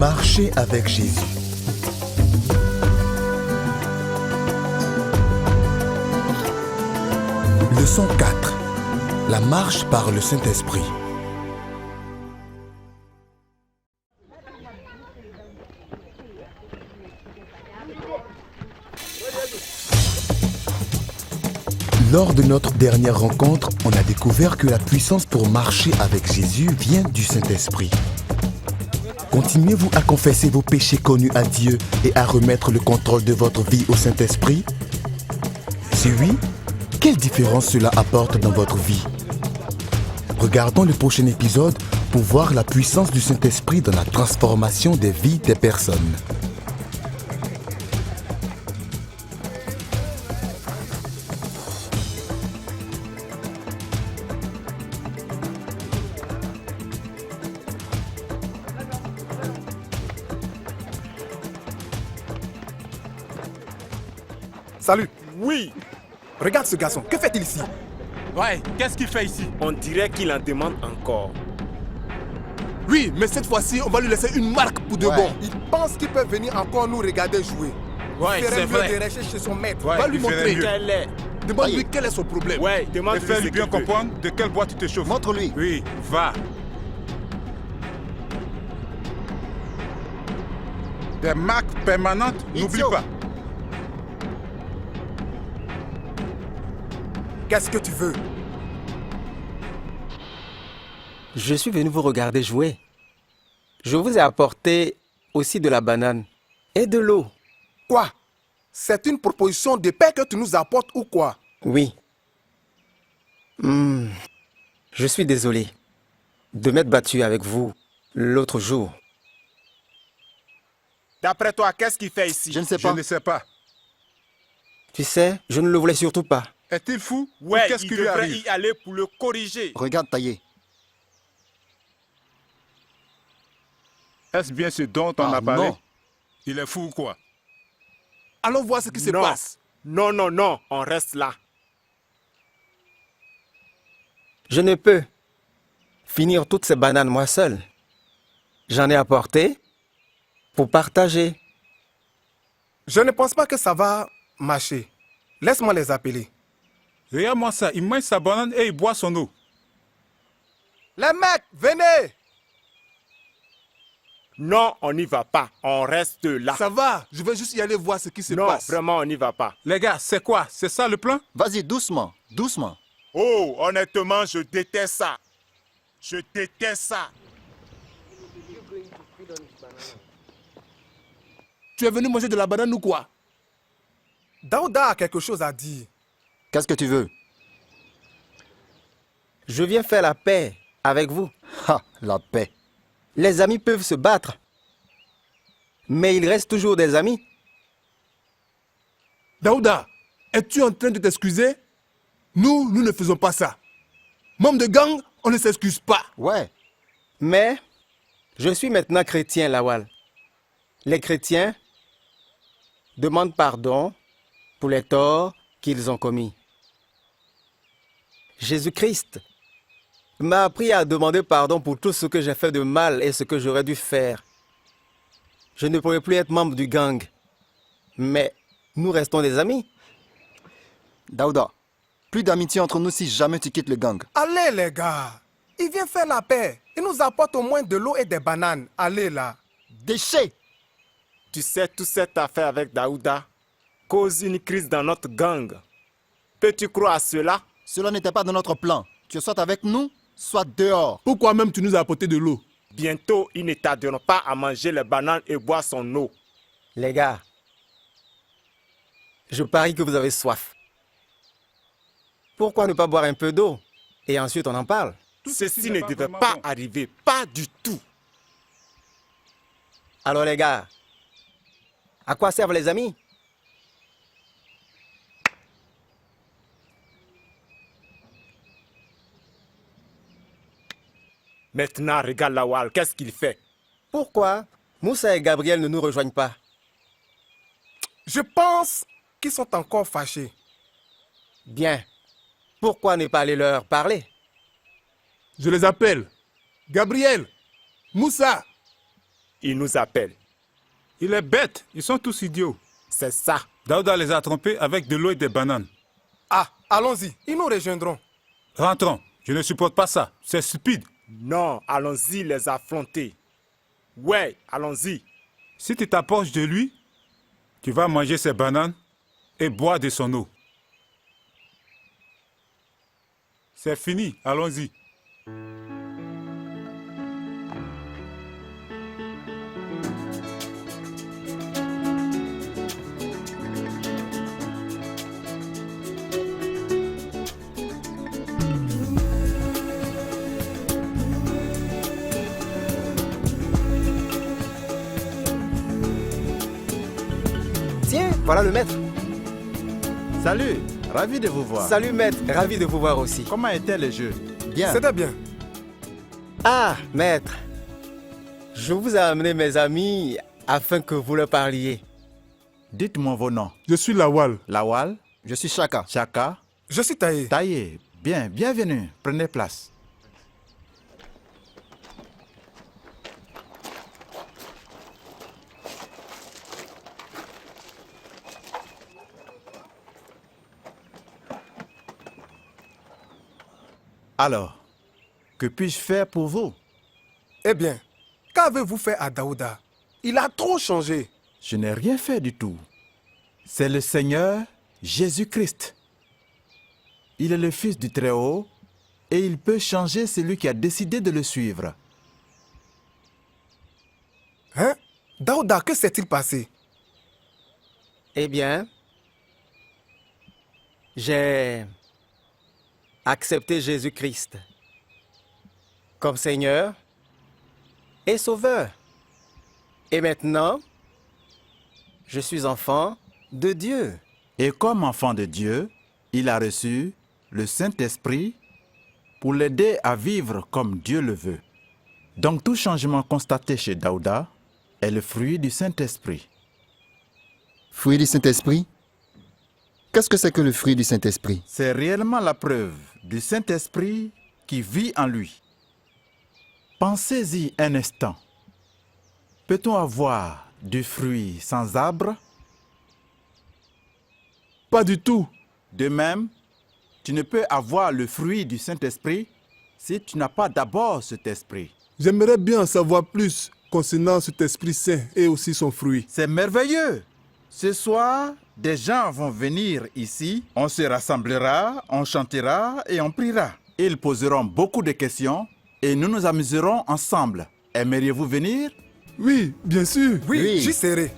Marcher avec Jésus. Leçon 4. La marche par le Saint-Esprit. Lors de notre dernière rencontre, on a découvert que la puissance pour marcher avec Jésus vient du Saint-Esprit. Continuez-vous à confesser vos péchés connus à Dieu et à remettre le contrôle de votre vie au Saint-Esprit? Si oui, quelle différence cela apporte dans votre vie? Regardons le prochain épisode pour voir la puissance du Saint-Esprit dans la transformation des vies des personnes. Salut. Oui. Regarde ce garçon. Que fait-il ici? Ouais, qu'est-ce qu'il fait ici? On dirait qu'il en demande encore. Oui, mais cette fois-ci, on va lui laisser une marque pour de bon. Il pense qu'il peut venir encore nous regarder jouer. Ouais, il ferait c'est mieux vrai. de rester chez son maître. Ouais, va lui il ferait montrer. mieux. Quel est? Demande-lui quel est son problème. Ouais, Et demande-lui fais-lui ce bien qu'il veut. comprendre de quelle boîte tu te chauffes. Montre-lui. Oui, va. Des marques permanentes, n'oublie Idiot. pas. Qu'est-ce que tu veux? Je suis venu vous regarder jouer. Je vous ai apporté aussi de la banane et de l'eau. Quoi? C'est une proposition de paix que tu nous apportes ou quoi? Oui. Je suis désolé de m'être battu avec vous l'autre jour. D'après toi, qu'est-ce qu'il fait ici? Je ne sais Je pas. ne sais pas. Tu sais, je ne le voulais surtout pas. Est-il fou? Ou Ouais, qu'est-ce il qui lui devrait arrive? y aller pour le corriger. Regarde taillé. Est-ce bien ce dont on Ah, a parlé? non. Il est fou ou quoi? Allons voir ce qui se Non. passe. Non, non, non, on reste là. Je ne peux finir toutes ces bananes moi seul. J'en ai apporté pour partager. Je ne pense pas que ça va marcher. Laisse-moi les appeler. Regarde-moi ça, il mange sa banane et il boit son eau. Les mecs, venez! Non, on n'y va pas. On reste là. Ça va, je vais juste y aller voir ce qui se Non, passe. vraiment, on n'y va pas. Les gars, c'est quoi? C'est ça le plan? Vas-y, doucement, doucement. Oh, honnêtement, je déteste ça. Je déteste ça. Tu es venu manger de la banane ou quoi? Daouda a quelque chose à dire. Qu'est-ce que tu veux? Je viens faire la paix avec vous. Ha, la paix. Les amis peuvent se battre, mais ils restent toujours des amis. Daouda, es-tu en train de t'excuser? Nous ne faisons pas ça. Membre de gang, on ne s'excuse pas. Ouais. Mais je suis maintenant chrétien, Lawal. Les chrétiens demandent pardon pour les torts qu'ils ont commis. Jésus-Christ m'a appris à demander pardon pour tout ce que j'ai fait de mal et ce que j'aurais dû faire. Je ne pourrais plus être membre du gang, mais nous restons des amis. Daouda, plus d'amitié entre nous si jamais tu quittes le gang. Allez les gars, il vient faire la paix. Il nous apporte au moins de l'eau et des bananes. Allez là. Déchet! Tu sais, toute cette affaire avec Daouda cause une crise dans notre gang. Peux-tu croire à cela? Cela n'était pas dans notre plan. Tu es soit avec nous, soit dehors. Pourquoi même tu nous as apporté de l'eau? Bientôt, ils ne tarderont pas à manger les bananes et boire son eau. Les gars, je parie que vous avez soif. Pourquoi ne pas boire un peu d'eau et ensuite on en parle? Ceci ne devait pas arriver, pas du tout. Alors les gars, à quoi servent les amis? Maintenant, regarde Lawal, qu'est-ce qu'il fait? Pourquoi Moussa et Gabriel ne nous rejoignent pas? Je pense qu'ils sont encore fâchés. Bien. Pourquoi ne pas aller leur parler? Je les appelle. Gabriel, Moussa, il nous appelle. Il est bête, ils sont tous idiots. C'est ça. Daouda les a trompés avec de l'eau et des bananes. Ah, allons-y, ils nous rejoindront. Rentrons, je ne supporte pas ça, c'est stupide. Non, allons-y les affronter. Ouais, allons-y. Si tu t'approches de lui, tu vas manger ses bananes et boire de son eau. C'est fini, allons-y. Tiens, voilà le maître. Salut, ravi de vous voir. Salut maître, ravi de vous voir aussi. Comment était le jeu? Bien. C'était bien. Ah, maître, je vous ai amené mes amis afin que vous leur parliez. Dites-moi vos noms. Je suis Lawal. Lawal, Je suis Chaka. Chaka, Je suis Taïe. Taïe. Bien, bienvenue. Prenez place. Alors, que puis-je faire pour vous? Eh bien, qu'avez-vous fait à Daouda? Il a trop changé. Je n'ai rien fait du tout. C'est le Seigneur Jésus-Christ. Il est le Fils du Très-Haut et il peut changer celui qui a décidé de le suivre. Hein? Daouda, que s'est-il passé? Eh bien, j'ai accepté Jésus-Christ comme Seigneur et Sauveur. Et maintenant, je suis enfant de Dieu. Et comme enfant de Dieu, il a reçu le Saint-Esprit pour l'aider à vivre comme Dieu le veut. Donc tout changement constaté chez Daouda est le fruit du Saint-Esprit. Fruit du Saint-Esprit? Qu'est-ce que c'est que le fruit du Saint-Esprit? C'est réellement la preuve du Saint-Esprit qui vit en lui. Pensez-y un instant. Peut-on avoir du fruit sans arbre? Pas du tout. De même, tu ne peux avoir le fruit du Saint-Esprit si tu n'as pas d'abord cet esprit. J'aimerais bien en savoir plus concernant cet Esprit Saint et aussi son fruit. C'est merveilleux. Ce soir, des gens vont venir ici, on se rassemblera, on chantera et on priera. Ils poseront beaucoup de questions et nous nous amuserons ensemble. Aimeriez-vous venir? Oui, bien sûr. Oui. J'y serai.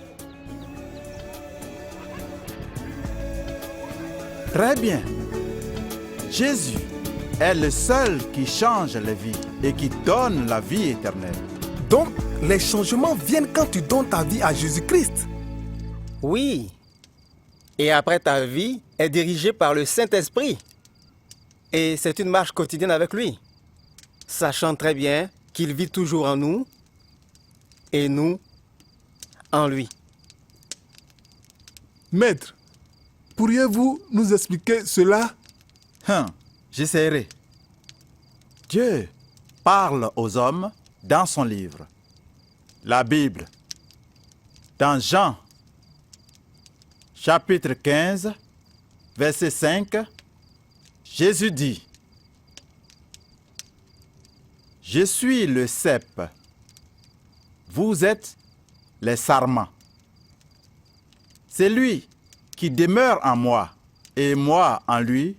Très bien. Jésus est le seul qui change les vies et qui donne la vie éternelle. Donc, les changements viennent quand tu donnes ta vie à Jésus-Christ. Oui. Et après ta vie est dirigée par le Saint-Esprit. Et c'est une marche quotidienne avec lui, sachant très bien qu'il vit toujours en nous et nous en lui. Maître, pourriez-vous nous expliquer cela? J'essaierai. Dieu parle aux hommes dans son livre, la Bible. Dans Jean, chapitre 15, verset 5, Jésus dit: « Je suis le cep, vous êtes les sarments. C'est lui qui demeure en moi et moi en lui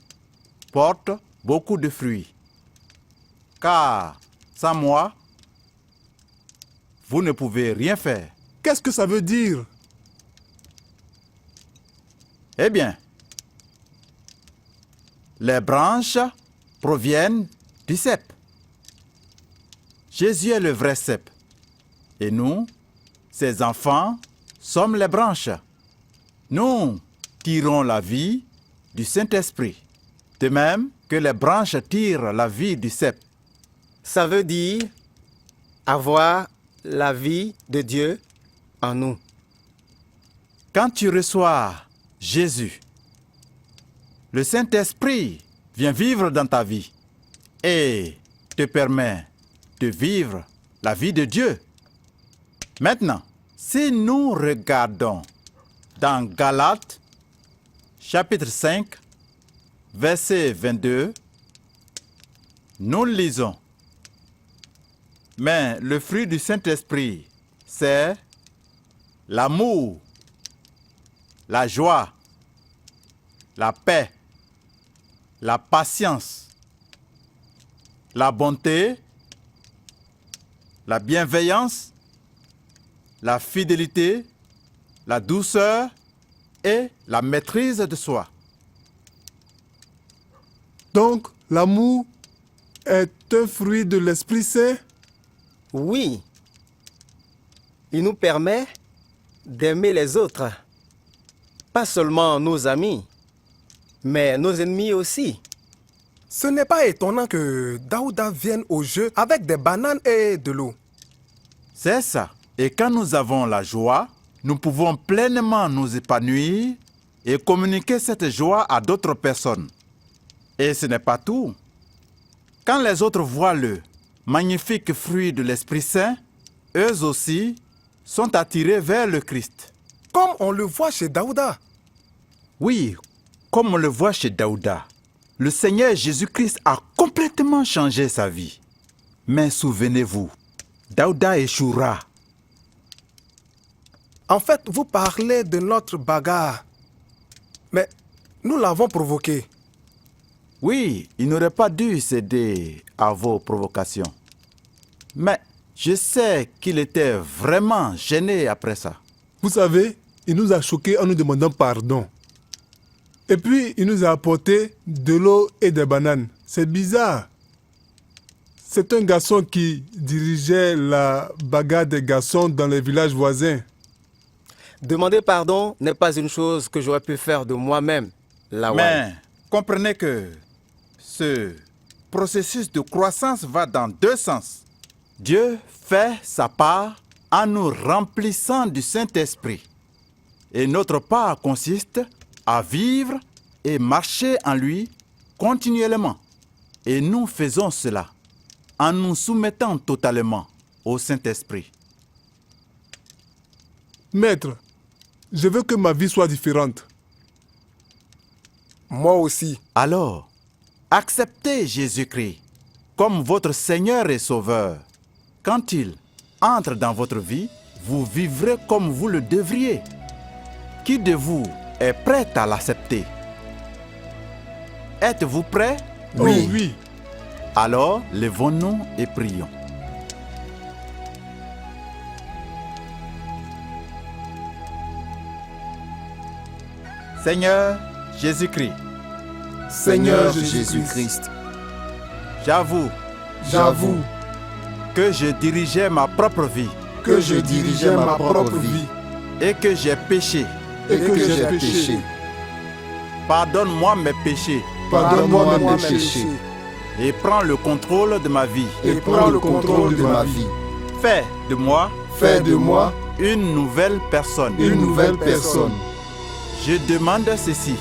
porte beaucoup de fruits. Car sans moi, vous ne pouvez rien faire. » Qu'est-ce que ça veut dire? Eh bien, les branches proviennent du cep. Jésus est le vrai cep. Et nous, ses enfants, sommes les branches. Nous tirons la vie du Saint-Esprit, de même que les branches tirent la vie du cep. Ça veut dire avoir la vie de Dieu en nous. Quand tu reçois Jésus, le Saint-Esprit vient vivre dans ta vie et te permet de vivre la vie de Dieu. Maintenant, si nous regardons dans Galates, chapitre 5, verset 22, nous lisons: mais le fruit du Saint-Esprit, c'est l'amour, la joie, la paix, la patience, la bonté, la bienveillance, la fidélité, la douceur et la maîtrise de soi. Donc, l'amour est un fruit de l'Esprit Saint? Oui. Il nous permet d'aimer les autres. Pas seulement nos amis, mais nos ennemis aussi. Ce n'est pas étonnant que Daouda vienne au jeu avec des bananes et de l'eau. C'est ça. Et quand nous avons la joie, nous pouvons pleinement nous épanouir et communiquer cette joie à d'autres personnes. Et ce n'est pas tout. Quand les autres voient le magnifique fruit de l'Esprit Saint, eux aussi sont attirés vers le Christ. Comme on le voit chez Daouda. Oui, comme on le voit chez Daouda, le Seigneur Jésus-Christ a complètement changé sa vie. Mais souvenez-vous, Daouda échouera. En fait, vous parlez de notre bagarre. Mais nous l'avons provoqué. Oui, il n'aurait pas dû céder à vos provocations. Mais je sais qu'il était vraiment gêné après ça. Vous savez, il nous a choqués en nous demandant pardon. Et puis, il nous a apporté de l'eau et des bananes. C'est bizarre. C'est un garçon qui dirigeait la bagarre des garçons dans les villages voisins. Demander pardon n'est pas une chose que j'aurais pu faire de moi-même, Lawal. Mais comprenez que ce processus de croissance va dans deux sens. Dieu fait sa part en nous remplissant du Saint-Esprit. Et notre part consiste à vivre et marcher en lui continuellement. Et nous faisons cela en nous soumettant totalement au Saint-Esprit. Maître, je veux que ma vie soit différente. Moi aussi. Alors, acceptez Jésus-Christ comme votre Seigneur et Sauveur. Quand il entre dans votre vie, vous vivrez comme vous le devriez. Qui de vous est prêt à l'accepter? Êtes-vous prêt? Oui. Oh, oui. Alors, levons-nous et prions. Seigneur Jésus-Christ, Seigneur Jésus-Christ, j'avoue que je dirigeais ma propre vie et que j'ai péché. Pardonne-moi mes péchés. Et prends le contrôle de ma vie. Fais de moi une nouvelle personne. Je demande ceci.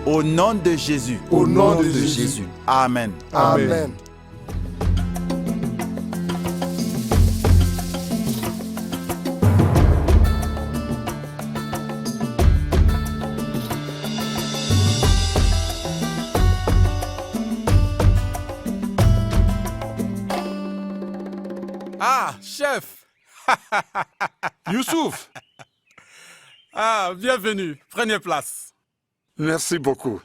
Au nom de Jésus. Amen. Amen. Ah, chef. Youssouf. Ah, bienvenue. Prenez place. Merci beaucoup.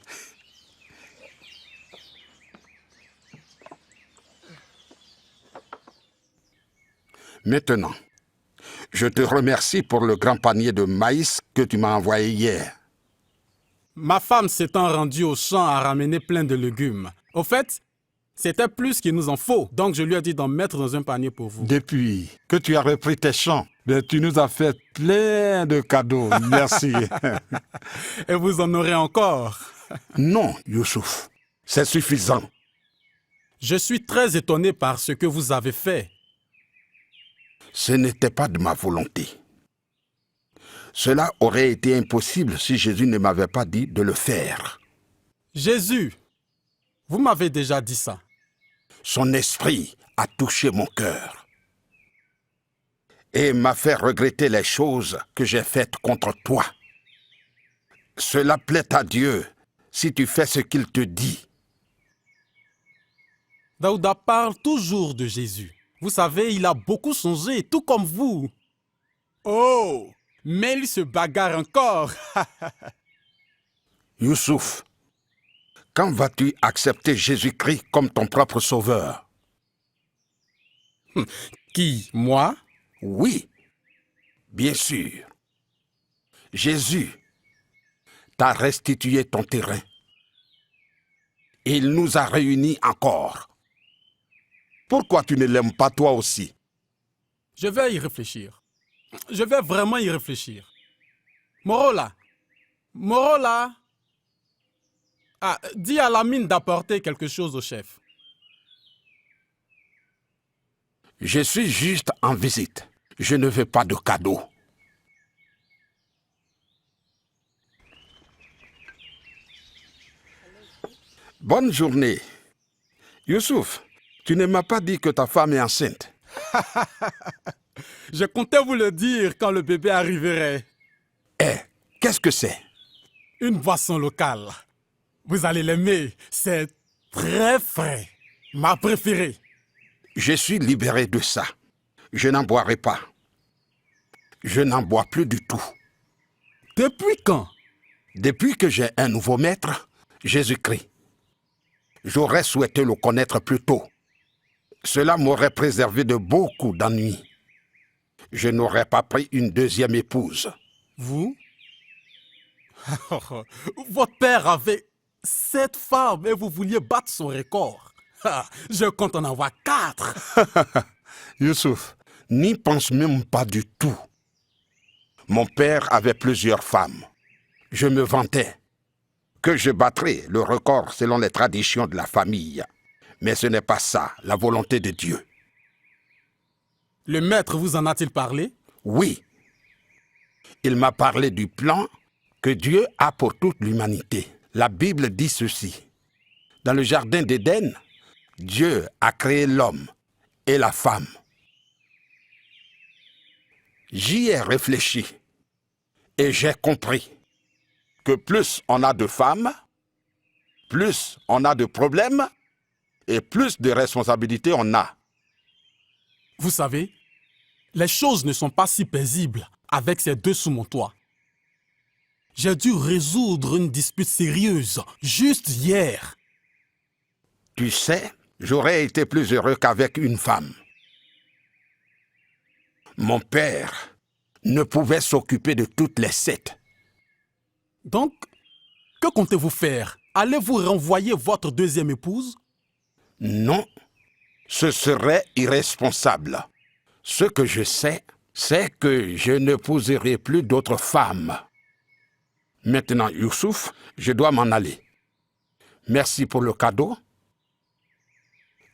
Maintenant, je te remercie pour le grand panier de maïs que tu m'as envoyé hier. Ma femme s'étant rendue au champ à ramener plein de légumes. Au fait, c'était plus qu'il nous en faut, donc je lui ai dit d'en mettre dans un panier pour vous. Depuis que tu as repris tes champs, tu nous as fait plein de cadeaux. Merci. Et vous en aurez encore. Non, Youssouf, c'est suffisant. Je suis très étonné par ce que vous avez fait. Ce n'était pas de ma volonté. Cela aurait été impossible si Jésus ne m'avait pas dit de le faire. Jésus, vous m'avez déjà dit ça. Son esprit a touché mon cœur. et m'a fait regretter les choses que j'ai faites contre toi. Cela plaît à Dieu si tu fais ce qu'il te dit. Daouda parle toujours de Jésus. Vous savez, il a beaucoup changé, tout comme vous. Oh, mais il se bagarre encore. Youssouf, quand vas-tu accepter Jésus-Christ comme ton propre sauveur? Qui, moi? Oui, bien sûr. Jésus t'a restitué ton terrain. Il nous a réunis encore. Pourquoi tu ne l'aimes pas toi aussi? Je vais y réfléchir. Je vais vraiment y réfléchir. Morola. Ah, dis à la mine d'apporter quelque chose au chef. Je suis juste en visite. Je ne veux pas de cadeaux. Bonne journée. Youssouf, tu ne m'as pas dit que ta femme est enceinte. Je comptais vous le dire quand le bébé arriverait. Eh, qu'est-ce que c'est? Une boisson locale. Vous allez l'aimer. C'est très frais. Ma préférée. Je suis libéré de ça. Je n'en boirai pas. Je n'en bois plus du tout. Depuis quand? Depuis que j'ai un nouveau maître, Jésus-Christ. J'aurais souhaité le connaître plus tôt. Cela m'aurait préservé de beaucoup d'ennuis. Je n'aurais pas pris une deuxième épouse. Vous? Votre père avait 7 femmes et vous vouliez battre son record. Je compte en avoir 4. Youssouf, n'y pense même pas du tout. Mon père avait plusieurs femmes. Je me vantais que je battrais le record selon les traditions de la famille. Mais ce n'est pas ça, la volonté de Dieu. Le maître vous en a-t-il parlé? Oui. Il m'a parlé du plan que Dieu a pour toute l'humanité. La Bible dit ceci. Dans le jardin d'Éden, Dieu a créé l'homme et la femme. J'y ai réfléchi et j'ai compris que plus on a de femmes, plus on a de problèmes et plus de responsabilités on a. Vous savez, les choses ne sont pas si paisibles avec ces 2 sous mon toit. J'ai dû résoudre une dispute sérieuse juste hier. Tu sais, j'aurais été plus heureux qu'avec une femme. Mon père ne pouvait s'occuper de toutes les 7. Donc, que comptez-vous faire? Allez-vous renvoyer votre deuxième épouse? Non, ce serait irresponsable. Ce que je sais, c'est que je n'épouserai plus d'autres femmes. Maintenant, Youssouf, je dois m'en aller. Merci pour le cadeau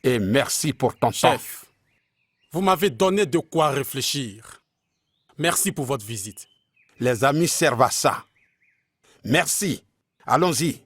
et merci pour ton temps. Chef, vous m'avez donné de quoi réfléchir. Merci pour votre visite. Les amis servent à ça. Merci. Allons-y.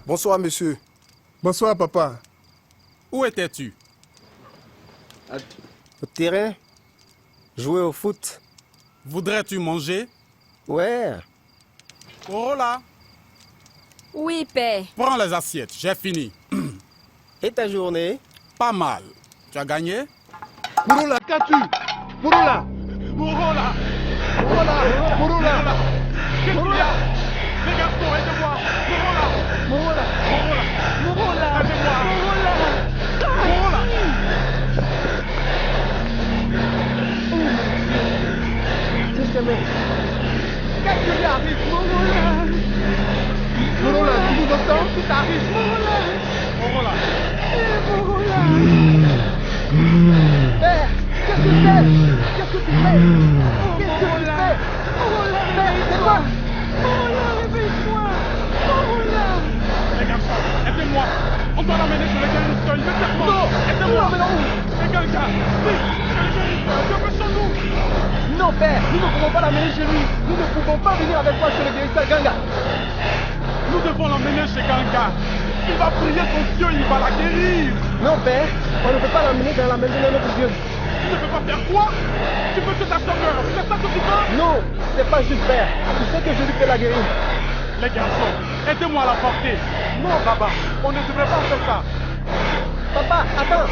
Bonsoir, monsieur. Bonsoir, papa. Où étais-tu? Au terrain, jouer au foot. Voudrais-tu manger? Ouais. Oh là! Oui, père. Prends les assiettes, j'ai fini. Et ta journée? Pas mal. Tu as gagné? Mouroula, qu'as-tu? Mouroula! Morola! Mouroula! Mouroula! Qu'est-ce qu'il y a? Les garçons, aidez-moi! Morola! Mouroula! Morola! Aidez-moi! Morola! Qu'est-ce qui lui arrive? Mouroula, tu nous entends? Qu'est-ce qui t'arrive? Morola! Père, qu'est-ce que tu fais? Qu'est-ce que tu fais? Qu'est-ce que tu fais? Père, c'est quoi? Réveille-toi! là. Non, père, nous ne pouvons pas l'amener chez lui. Nous ne pouvons pas venir avec toi chez le guérisseur Ganga. Nous devons l'emmener chez Ganga. Il va prier son Dieu, il va la guérir. Non, père, on ne peut pas l'amener dans la maison de notre Dieu. Tu ne peux pas faire quoi? Tu veux que ta soeur meure, c'est ça que tu veux? Non, c'est pas juste, père. Tu sais que Jésus peut la guérir. Les garçons, aidez-moi à la porter. Non, Baba, on ne devrait pas faire ça. Papa, attends.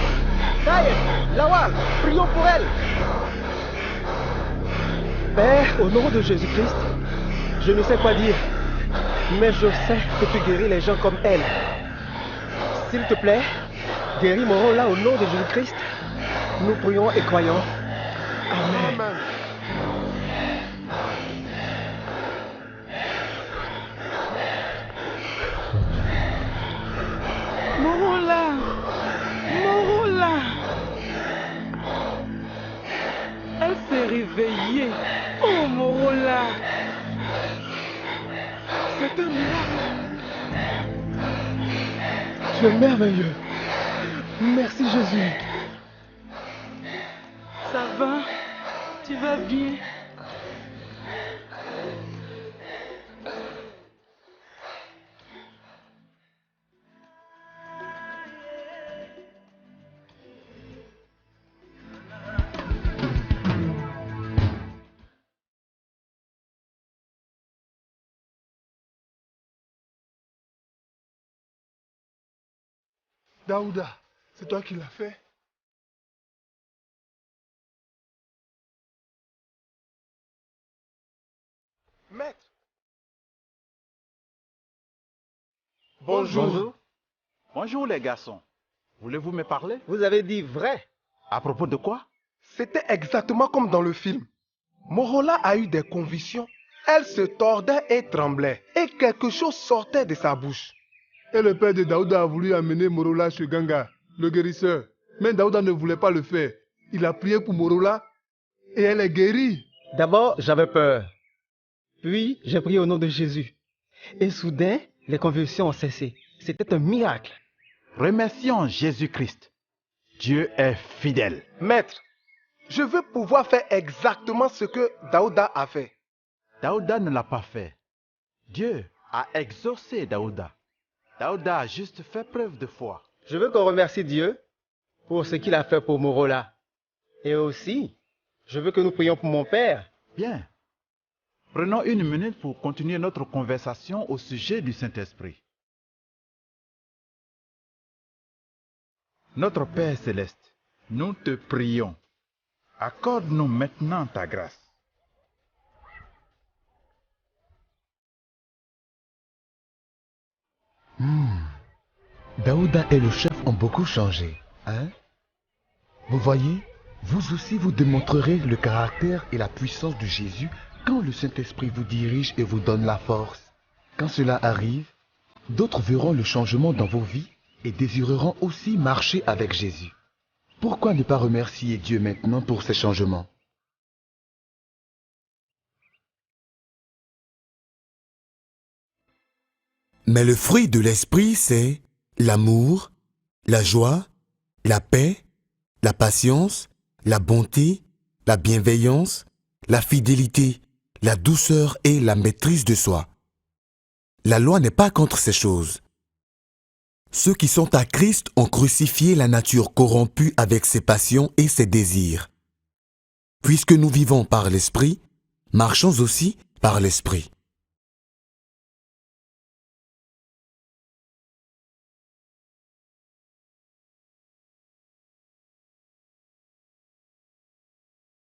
Taïe, Lawal, prions pour elle. Père, au nom de Jésus-Christ, je ne sais quoi dire, mais je sais que tu guéris les gens comme elle. S'il te plaît, guéris mon rôle là au nom de Jésus-Christ. Nous prions et croyons. Amen. Amen. Morola, Morola. Elle s'est réveillée. Oh, Morola. C'est un miracle. Tu es merveilleux. Merci Jésus. Ça va? Tu vas bien? Daouda, c'est toi qui l'as fait? Maître. Bonjour. Bonjour les garçons. Voulez-vous me parler? Vous avez dit vrai. À propos de quoi? C'était exactement comme dans le film. Morola a eu des convulsions. Elle se tordait et tremblait. Et quelque chose sortait de sa bouche. Et le père de Daouda a voulu amener Morola chez Ganga, le guérisseur. Mais Daouda ne voulait pas le faire. Il a prié pour Morola et elle est guérie. D'abord, j'avais peur. Puis, j'ai prié au nom de Jésus. Et soudain, les convulsions ont cessé. C'était un miracle. Remercions Jésus-Christ. Dieu est fidèle. Maître, je veux pouvoir faire exactement ce que Daouda a fait. Daouda ne l'a pas fait. Dieu a exaucé Daouda. Daouda a juste fait preuve de foi. Je veux qu'on remercie Dieu pour ce qu'il a fait pour Morola. Et aussi, je veux que nous prions pour mon père. Bien. Prenons une minute pour continuer notre conversation au sujet du Saint-Esprit. Notre Père céleste, nous te prions. Accorde-nous maintenant ta grâce. Daouda et le chef ont beaucoup changé, hein? Vous voyez, vous aussi vous démontrerez le caractère et la puissance de Jésus quand le Saint-Esprit vous dirige et vous donne la force. Quand cela arrive, d'autres verront le changement dans vos vies et désireront aussi marcher avec Jésus. Pourquoi ne pas remercier Dieu maintenant pour ces changements? Mais le fruit de l'esprit, c'est l'amour, la joie, la paix, la patience, la bonté, la bienveillance, la fidélité, la douceur et la maîtrise de soi. La loi n'est pas contre ces choses. Ceux qui sont à Christ ont crucifié la nature corrompue avec ses passions et ses désirs. Puisque nous vivons par l'Esprit, marchons aussi par l'Esprit.